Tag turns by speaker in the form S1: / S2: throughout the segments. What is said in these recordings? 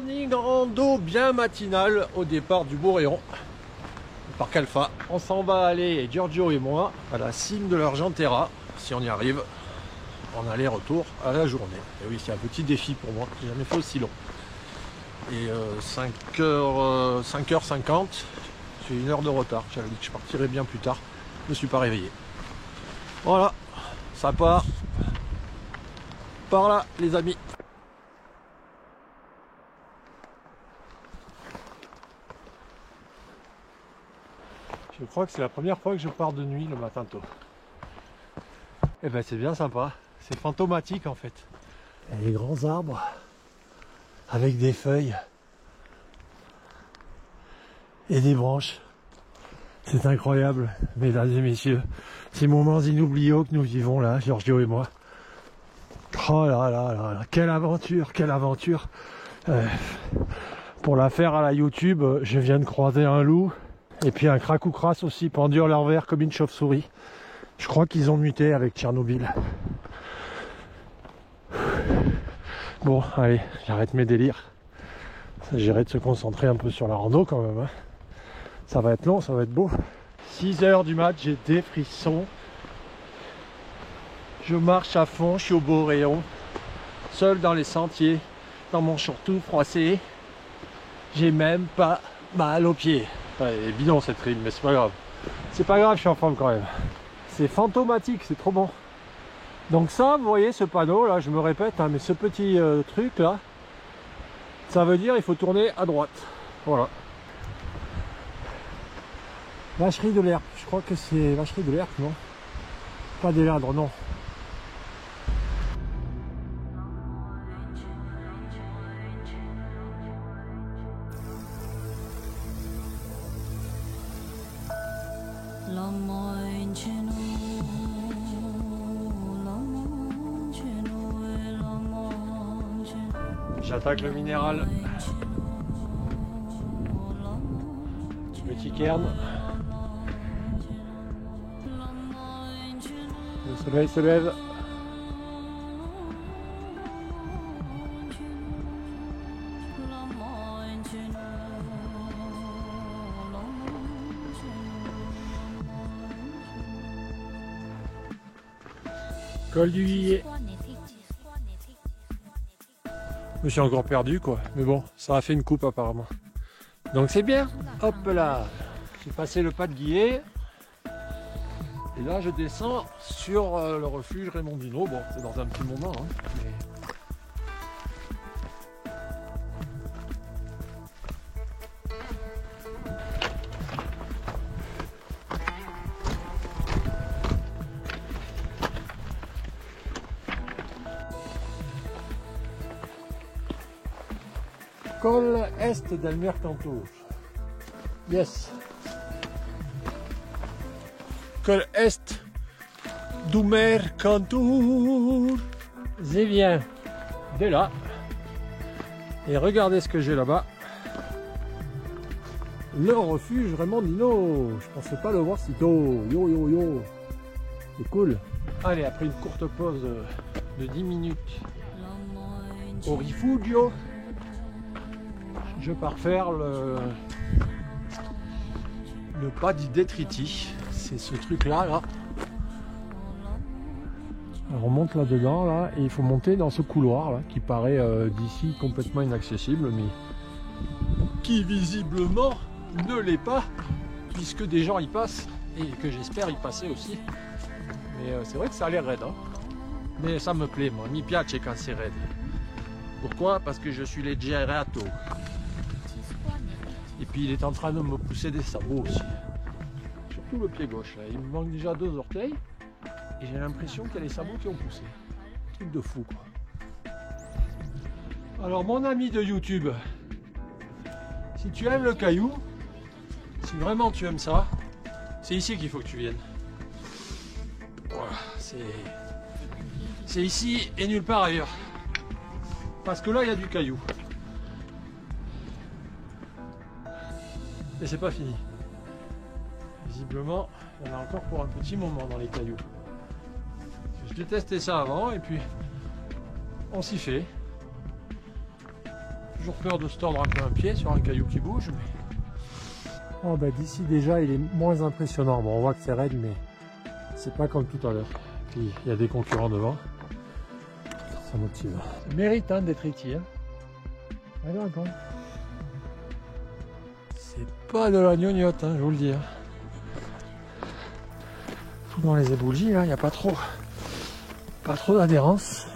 S1: morning rando bien matinal au départ du Boréon, le parc Alpha. On s'en va aller, Giorgio et moi, à la cime de l'Argentera, si on y arrive, en aller-retour à la journée. Et oui, c'est un petit défi pour moi, j'ai jamais fait aussi long. Et 5h50, j'ai 1 heure de retard. J'avais dit que je partirais bien plus tard, je me suis pas réveillé. Voilà, ça part par là les amis. Je crois que c'est la première fois que je pars de nuit le matin tôt. Et ben c'est bien sympa, c'est fantomatique en fait. Et les grands arbres avec des feuilles et des branches. C'est incroyable, mesdames et messieurs. Ces moments inoubliables que nous vivons là, Giorgio et moi. Oh là là là là, quelle aventure, quelle aventure. Pour la faire à la YouTube, je viens de croiser un loup. Et puis un cracou-crasse aussi, pendu à l'envers comme une chauve-souris. Je crois qu'ils ont muté avec Tchernobyl. Bon, allez, j'arrête mes délires. Il s'agirait de se concentrer un peu sur la rando quand même. Hein. Ça va être long, ça va être beau. 6 h du mat, j'ai des frissons. Je marche à fond, je suis au Boréon. Seul dans les sentiers, dans mon short tout froissé. J'ai même pas mal aux pieds. Ouais, elle est bidon cette rime, mais c'est pas grave. C'est pas grave, je suis en forme quand même. C'est fantomatique, c'est trop bon. Donc ça, vous voyez ce panneau là, je me répète, hein, mais ce petit truc là, ça veut dire il faut tourner à droite. Voilà. Vacherie de l'herbe, je crois que c'est vacherie de l'herbe, non? Pas des ladres, non. J'attaque le minéral. Petit cairn. Le soleil se lève. Col du Guillet. Je me suis encore perdu quoi, mais bon, ça a fait une coupe apparemment. Donc c'est bien. Hop là, j'ai passé le pas de Guillet. Et là je descends sur le refuge Raymond Dino. Bon, c'est dans un petit moment. Hein, mais... Col est del Mercantour. Yes. Col est du Mercantour. Je viens de là. Et regardez ce que j'ai là-bas. Le refuge Raymond Dino. Je pensais pas le voir si tôt. Yo yo yo. C'est cool. Allez, après une courte pause de 10 minutes au Rifugio. Je pars faire le pas du détriti. C'est ce truc là. Alors on monte là dedans là et il faut monter dans ce couloir là qui paraît d'ici complètement inaccessible mais qui visiblement ne l'est pas puisque des gens y passent et que j'espère y passer aussi. Mais c'est vrai que ça a l'air raide. Hein. Mais ça me plaît moi, mi piace quand c'est raide. Pourquoi? Parce que je suis leggerato. Et puis il est en train de me pousser des sabots aussi. Surtout le pied gauche là. Il me manque déjà 2 orteils. Et j'ai l'impression qu'il y a les sabots qui ont poussé. Truc de fou quoi. Alors mon ami de YouTube, si tu aimes le caillou, si vraiment tu aimes ça, c'est ici qu'il faut que tu viennes. Voilà, c'est ici et nulle part ailleurs. Parce que là il y a du caillou. Et c'est pas fini. Visiblement, il y en a encore pour un petit moment dans les cailloux. Je détestais ça avant et puis on s'y fait. Toujours peur de se tordre un peu un pied sur un caillou qui bouge. Mais... Oh bah d'ici déjà il est moins impressionnant. Bon, on voit que c'est raide, mais c'est pas comme tout à l'heure. Puis il y a des concurrents devant. Ça motive. Ça mérite hein, d'être ici. Hein. Regarde, hein. C'est pas de la gnognotte, hein, je vous le dis. Hein. Tout dans les éboulis, là, il n'y a pas trop d'adhérence.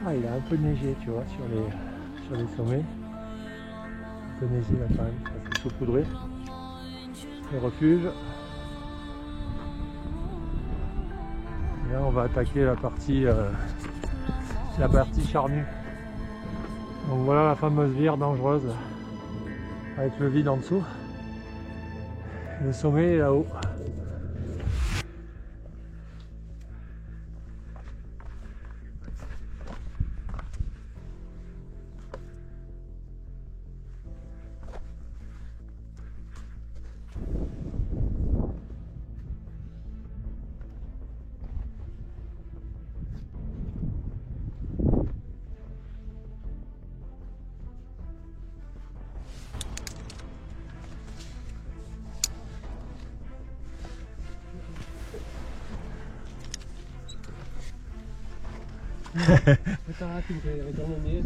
S1: Ah, il a un peu neigé, tu vois, sur les sommets. Un peu neigé là quand même, ça fait saupoudrer. Le refuge. Et là, on va attaquer la partie charnue. Donc voilà la fameuse vire dangereuse avec le vide en dessous. Le sommet est là-haut.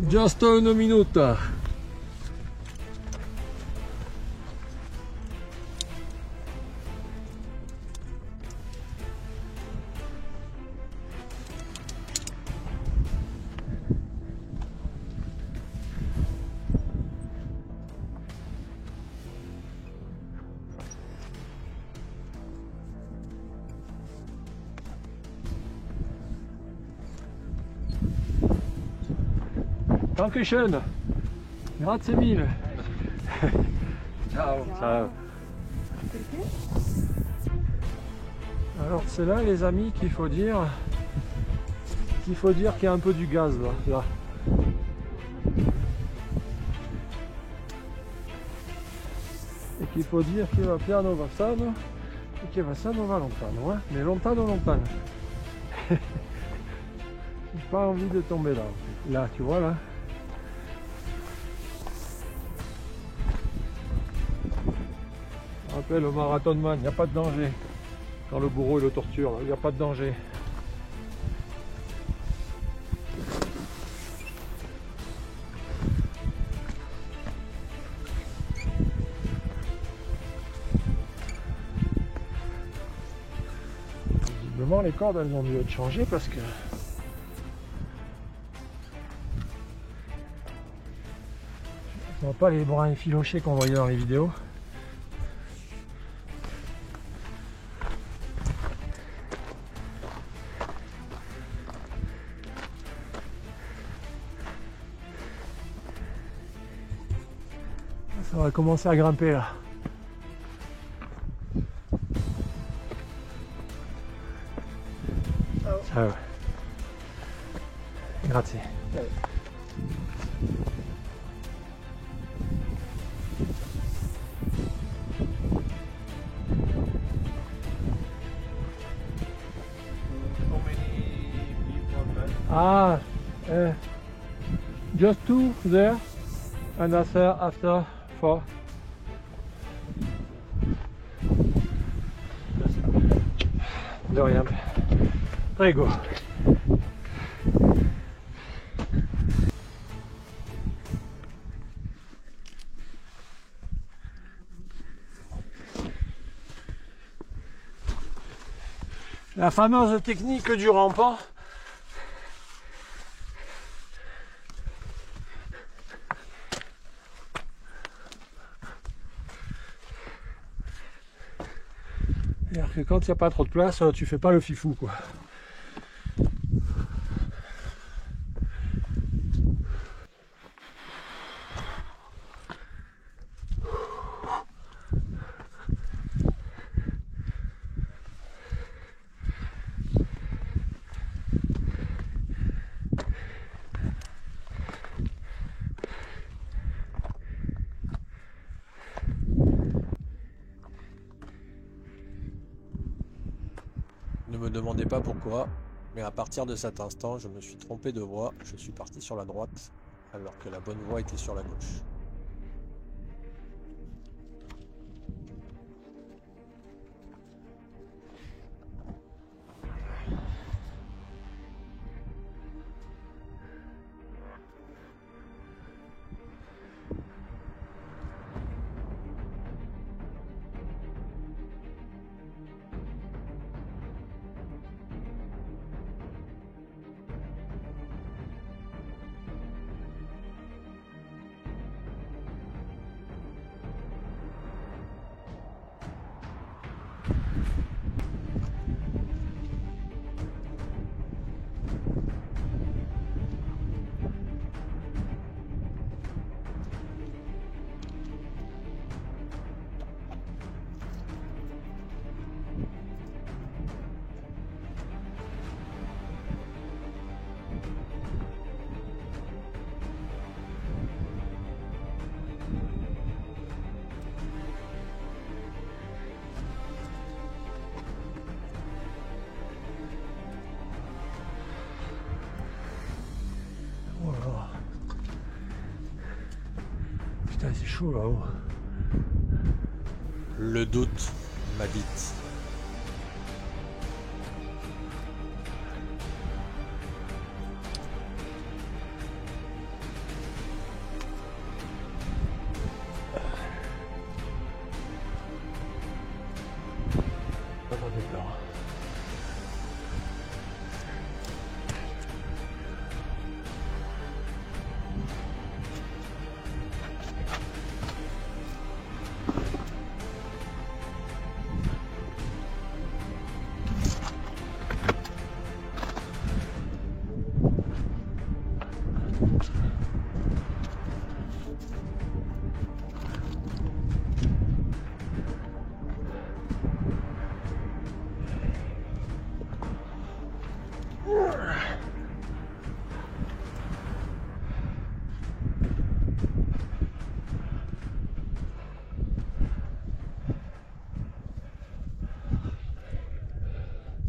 S1: Just une minute. Dankeschön. Grazie mille. Ciao. Ciao. Alors c'est là les amis qu'il faut dire qu'il y a un peu du gaz là. Et qu'il faut dire qu'il va piano va sano et che va sano va lontano, hein. Mais lontano. J'ai pas envie de tomber là. Là, tu vois là. Rappelle le marathon man, il n'y a pas de danger. Quand le bourreau il le torture, il n'y a pas de danger. Visiblement les cordes elles ont dû être changées parce que on voit pas les brins effilochés qu'on voyait dans les vidéos. Ça va commencer à grimper là. Ciao. Grazie. Ah, just two there, and after four. De rien. Prego. La fameuse technique du rampant. C'est-à-dire que quand il n'y a pas trop de place, tu fais pas le fifou quoi. me demandez pas pourquoi, mais à partir de cet instant, je me suis trompé de voie, je suis parti sur la droite, alors que la bonne voie était sur la gauche. Voilà. Putain, c'est chaud là-haut. Le doute m'habite.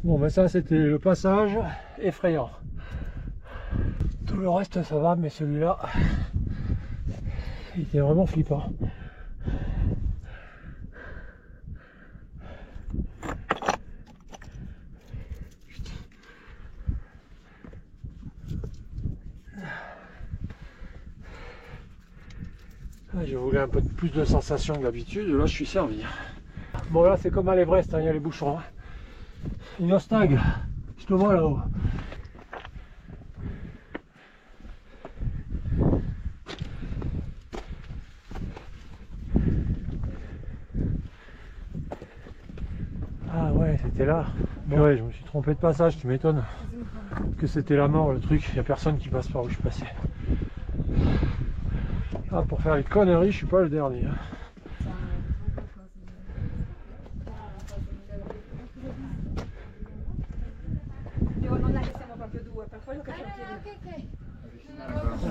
S1: Bon ben ça c'était le passage effrayant. Tout le reste ça va, mais celui-là il était vraiment flippant. Je voulais un peu plus de sensation que d'habitude, là je suis servi. Bon là c'est comme à l'Everest, hein, il y a les bouchons. Hein. Une stag, je te vois là-haut. Ah ouais, c'était là. Mais ouais, je me suis trompé de passage, tu m'étonnes. Que c'était la mort le truc, il n'y a personne qui passe par où je suis passé. Ah, pour faire les conneries, je suis pas le dernier. Hein.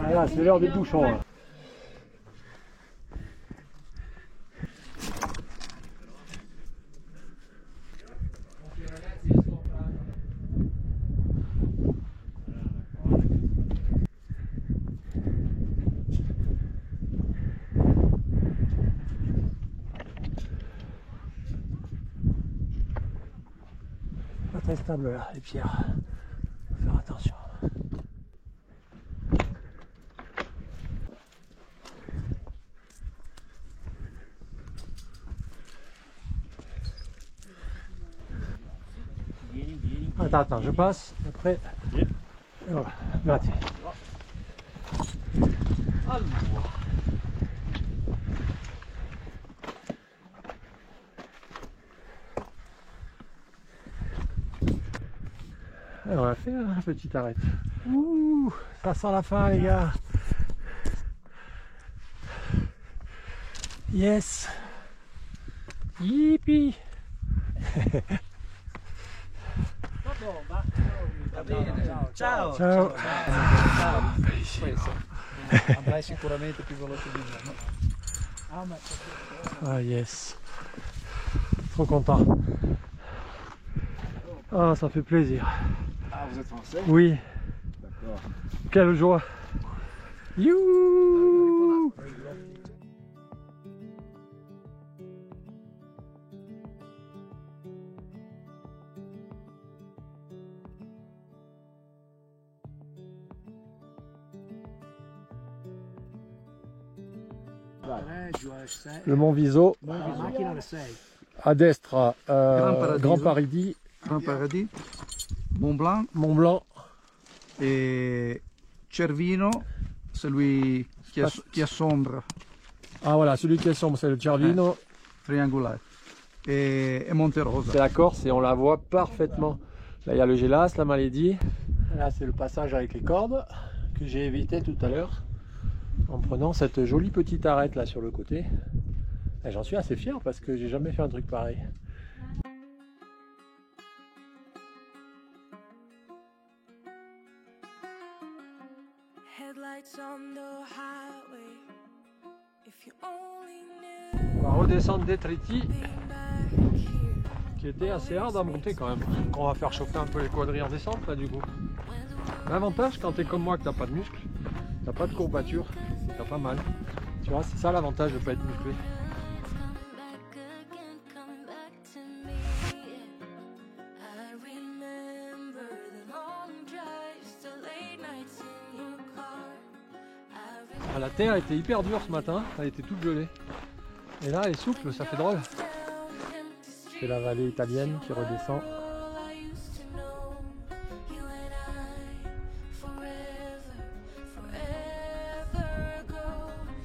S1: Ah là, c'est l'heure des bouchons. Là. Pas très stable là, les pierres. Faut faire attention. Attends, je passe, après, et voilà, grazie. Alors, on va faire un petit arrêt. Ouh, ça sent la fin les gars. Yes. Yippee.
S2: Ciao.
S1: Ciao.
S2: Andrai sicuramente più veloce di me.
S1: Ah yes. Trop content. Ah, ça fait plaisir.
S2: Ah, vous êtes français?
S1: Oui,
S2: D'accord.
S1: quelle joie. Youhou! Le Mont Viso, à destra, Grand Paradis,
S2: Grand Paradis, Mont Blanc
S1: Mont Blanc,
S2: et Cervino, celui qui est sombre,
S1: ah voilà, celui qui est sombre c'est le Cervino,
S2: triangulaire, et Monte Rosa.
S1: c'est la Corse et on la voit parfaitement. Là il y a le Gélas, la Malédie, là c'est le passage avec les cordes que j'ai évité tout à l'heure en prenant cette jolie petite arête là sur le côté. Et j'en suis assez fier parce que j'ai jamais fait un truc pareil. On va redescendre Detriti qui était assez hard à monter quand même. Donc on va faire chauffer un peu les quadrilles en descente là du coup. L'avantage quand tu es comme moi que t'as pas de muscles, t'as pas de courbature, t'as pas mal. Tu vois, c'est ça l'avantage de pas être musclé. Ah, la terre était hyper dure ce matin, elle était toute gelée. Et là elle est souple, ça fait drôle. C'est la vallée italienne qui redescend.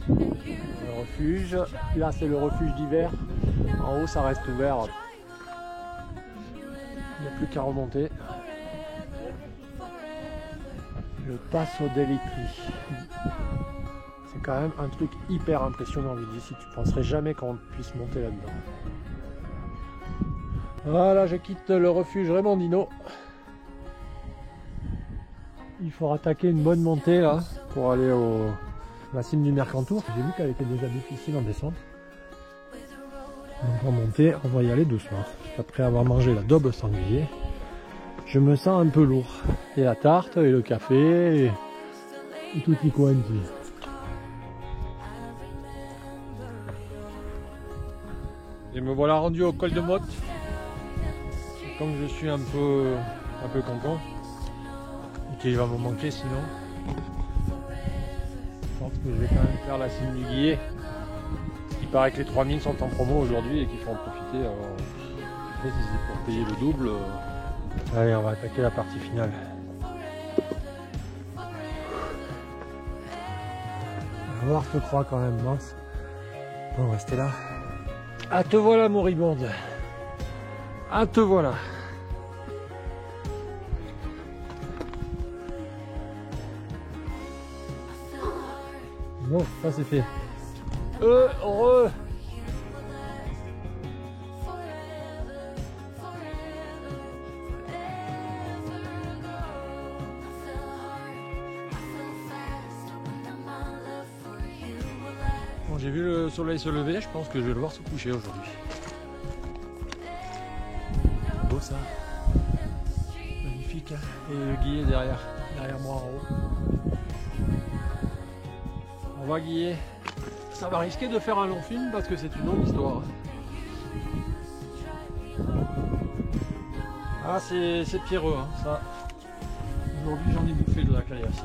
S1: Le refuge, là c'est le refuge d'hiver. En haut ça reste ouvert. Il n'y a plus qu'à remonter. Le Passo dell'Itri. C'est quand même un truc hyper impressionnant d'ici. Tu penserais jamais qu'on puisse monter là-dedans. Voilà, je quitte le refuge Raimondino. Il faut attaquer une bonne montée là pour aller à la cime du Mercantour. J'ai vu qu'elle était déjà difficile en descente. Donc on va monter, on va y aller doucement. Après avoir mangé la daube sanglier, je me sens un peu lourd. Et la tarte, et le café, et tout y quanti. Et me voilà rendu au col de Motte. Comme je suis un peu content, et qu'il va me manquer sinon, je pense que je vais quand même faire la cime du Guillet. Il paraît que les 3000 sont en promo aujourd'hui et qu'il faut en profiter. Alors, je sais si c'est pour payer le double. Allez, on va attaquer la partie finale. On va voir ce croix quand même, mince. On va rester là. Ah, te voilà, moribonde. Ah, te voilà. Bon, ça c'est fait. Heureux. Bon, j'ai vu le soleil se lever, je pense que je vais le voir se coucher aujourd'hui. Beau ça. Magnifique. Hein. Et le Guillet derrière moi en haut. On va Guillet. Ça va risquer de faire un long film parce que c'est une longue histoire. Ah, c'est pierreux, hein, ça. Aujourd'hui j'en ai bouffé de la caillasse.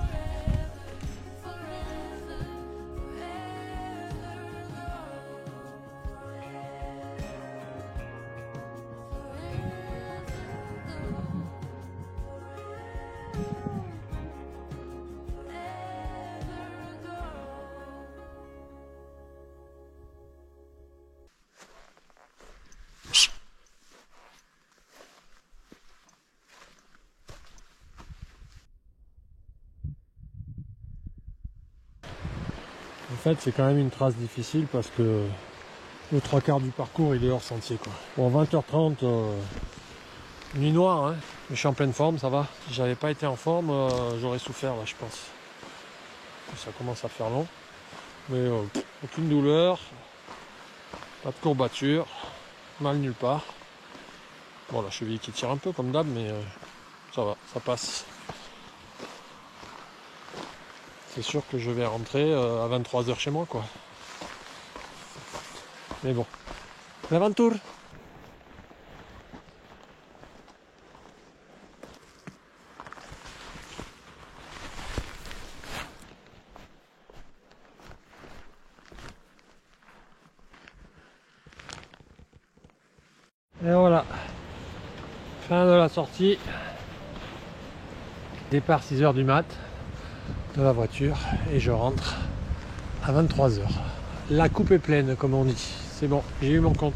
S1: En fait, c'est quand même une trace difficile parce que le 3/4 du parcours il est hors sentier quoi. Bon, 20h30, nuit noire, hein. Mais je suis en pleine forme, ça va. Si j'avais pas été en forme, j'aurais souffert là, je pense. Ça commence à faire long. Mais aucune douleur, pas de courbature, mal nulle part. Bon, la cheville qui tire un peu comme d'hab, mais ça va, ça passe. C'est sûr que je vais rentrer à 23 h chez moi, quoi. Mais bon, l'aventure. Et voilà, fin de la sortie. Départ 6 h du mat de la voiture et je rentre à 23 h. La coupe est pleine, comme on dit. C'est bon, j'ai eu mon compte.